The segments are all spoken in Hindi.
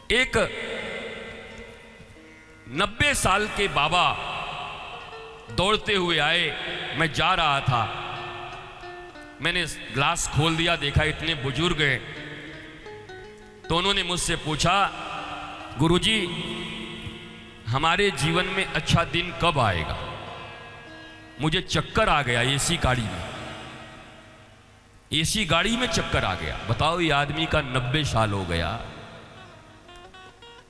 एक 90 साल के बाबा दौड़ते हुए आए। मैं जा रहा था, मैंने ग्लास खोल दिया, देखा इतने बुजुर्ग हैं। तो उन्होंने मुझसे पूछा, गुरुजी हमारे जीवन में अच्छा दिन कब आएगा? मुझे चक्कर आ गया एसी गाड़ी में, एसी गाड़ी में चक्कर आ गया। बताओ, ये आदमी का 90 साल हो गया,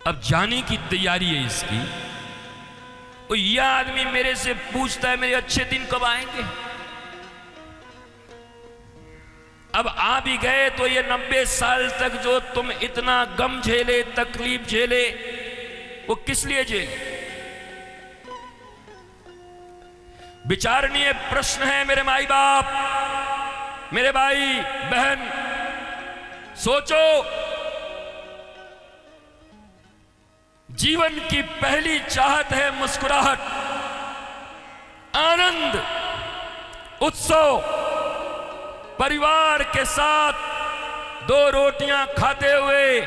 अब जाने की तैयारी है इसकी। तो यह आदमी मेरे से पूछता है मेरे अच्छे दिन कब आएंगे? अब आ भी गए तो ये 90 साल तक जो तुम इतना गम झेले, तकलीफ झेले, वो किस लिए झेले? विचारणीय प्रश्न है मेरे माई बाप, मेरे भाई बहन, सोचो। जीवन की पहली चाहत है मुस्कुराहट, आनंद, उत्सव, परिवार के साथ 2 रोटियां खाते हुए,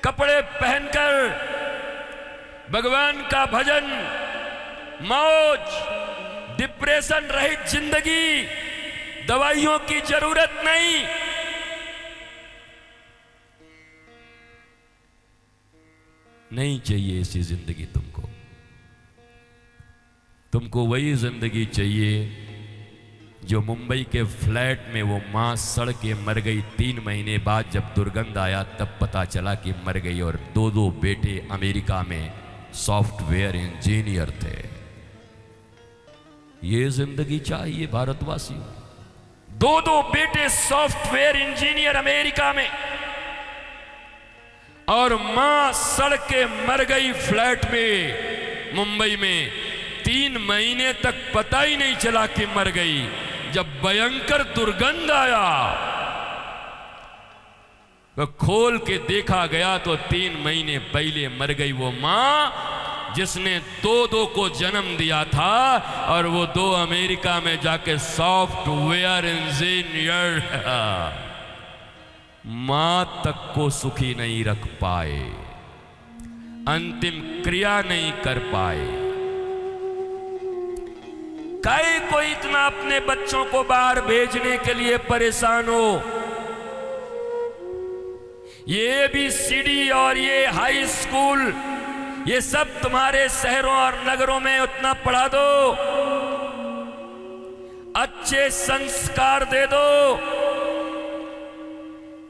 कपड़े पहनकर, भगवान का भजन, मौज, डिप्रेशन रहित जिंदगी, दवाइयों की जरूरत नहीं। नहीं चाहिए ऐसी जिंदगी तुमको। तुमको वही जिंदगी चाहिए जो मुंबई के फ्लैट में वो मां सड़ के मर गई। 3 महीने बाद जब दुर्गंध आया तब पता चला कि मर गई, और 2 बेटे अमेरिका में सॉफ्टवेयर इंजीनियर थे। ये जिंदगी चाहिए भारतवासियों। 2 बेटे सॉफ्टवेयर इंजीनियर अमेरिका में, और मां सड़ के मर गई फ्लैट में मुंबई में। 3 महीने तक पता ही नहीं चला कि मर गई। जब भयंकर दुर्गंध आया तो खोल के देखा गया तो 3 महीने पहले मर गई वो मां जिसने 2 को जन्म दिया था, और वो 2 अमेरिका में जाके सॉफ्टवेयर इंजीनियर मां तक को सुखी नहीं रख पाए, अंतिम क्रिया नहीं कर पाए। काहे को इतना अपने बच्चों को बाहर भेजने के लिए परेशान हो? ये ABCD और ये हाई स्कूल, ये सब तुम्हारे शहरों और नगरों में उतना पढ़ा दो, अच्छे संस्कार दे दो।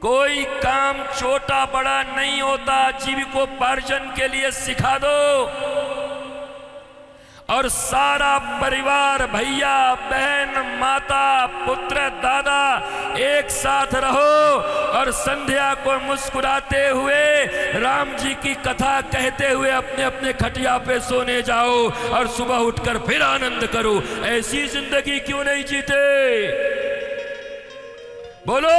कोई काम छोटा बड़ा नहीं होता, जीविकोपार्जन के लिए सिखा दो, और सारा परिवार, भैया बहन, माता पुत्र दादा एक साथ रहो, और संध्या को मुस्कुराते हुए राम जी की कथा कहते हुए अपने अपने खटिया पे सोने जाओ, और सुबह उठकर फिर आनंद करो। ऐसी जिंदगी क्यों नहीं जीते? बोलो।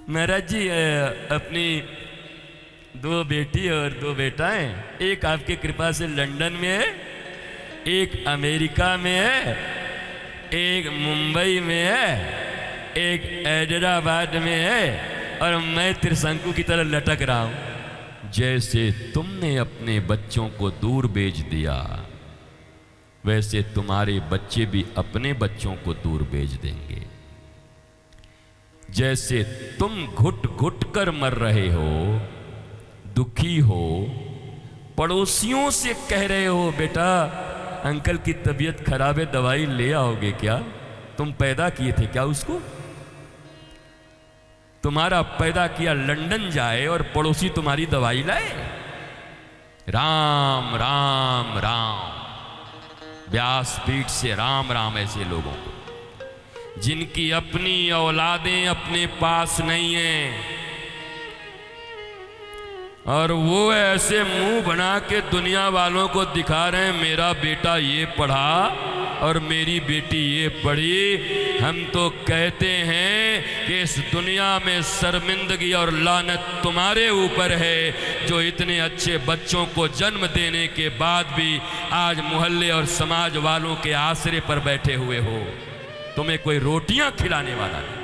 महाराज जी, अपनी 2 बेटी और 2 बेटा हैं। एक आपकी कृपा से लंदन में है, एक अमेरिका में है, एक मुंबई में है, एक हैदराबाद में है, और मैं त्रिशंकु की तरह लटक रहा हूं। जैसे तुमने अपने बच्चों को दूर भेज दिया, वैसे तुम्हारे बच्चे भी अपने बच्चों को दूर भेज देंगे। जैसे तुम घुट घुट कर मर रहे हो, दुखी हो, पड़ोसियों से कह रहे हो बेटा अंकल की तबीयत खराब है, दवाई ले आओगे क्या? तुम पैदा किए थे क्या उसको? तुम्हारा पैदा किया लंदन जाए और पड़ोसी तुम्हारी दवाई लाए? राम राम राम। व्यासपीठ से राम राम ऐसे लोगों को जिनकी अपनी औलादें अपने पास नहीं हैं, और वो ऐसे मुंह बना के दुनिया वालों को दिखा रहे हैं मेरा बेटा ये पढ़ा और मेरी बेटी ये पढ़ी। हम तो कहते हैं कि इस दुनिया में शर्मिंदगी और लानत तुम्हारे ऊपर है, जो इतने अच्छे बच्चों को जन्म देने के बाद भी आज मोहल्ले और समाज वालों के आसरे पर बैठे हुए हो। तुम्हें कोई रोटियां खिलाने वाला नहीं।